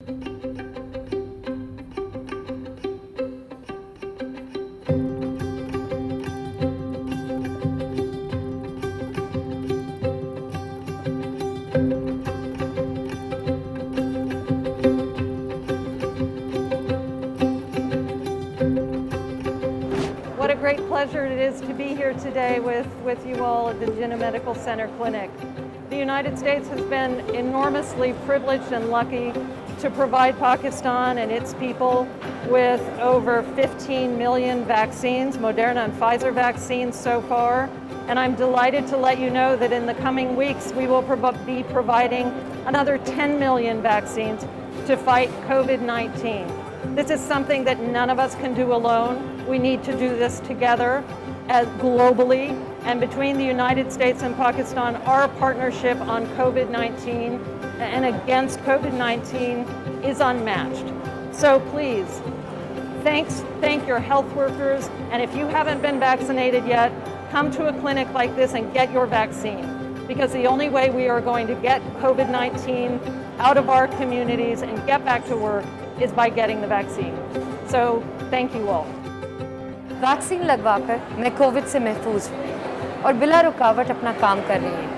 What a great pleasure it is to be here today with you all at the Jinnah Medical Center Clinic. The United States has been enormously privileged and lucky to provide Pakistan and its people with over 15 million vaccines, Moderna and Pfizer vaccines so far. And I'm delighted to let you know that in the coming weeks, we will be providing another 10 million vaccines to fight COVID-19. This is something that none of us can do alone. We need to do this together globally. And between the United States and Pakistan, our partnership on COVID-19 and against COVID-19 is unmatched. So please, thank your health workers. And if you haven't been vaccinated yet, come to a clinic like this and get your vaccine. Because the only way we are going to get COVID-19 out of our communities and get back to work is by getting the vaccine. So thank you all. Vaccine लगवाकर मैं Covid से महफूज हूँ और बिला रुकावट अपना काम कर रही हूँ।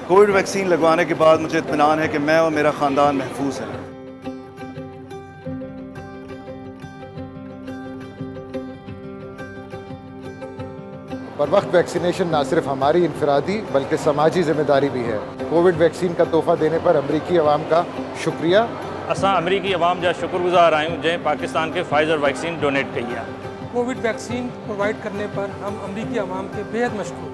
कोविड वैक्सीन लगवाने के बाद मुझे इत्मीनान है कि मैं और मेरा ख़ानदान महफूज है। पर वक्त वैक्सीनेशन ना सिर्फ हमारी इनफरादी बल्कि समाजी जिम्मेदारी भी है। कोविड वैक्सीन का तोहफा देने पर अमरीकी अवाम का शुक्रिया। असां अमरीकी अवाम जा शुक्रगुजार आहियूं जंहिं पाकिस्तान के फाइज़र वैक्सीन डोनेट कई आहे। कोविड वैक्सीन प्रोवाइड करने पर हम अमरीकी अवाम के बेहद मशहूर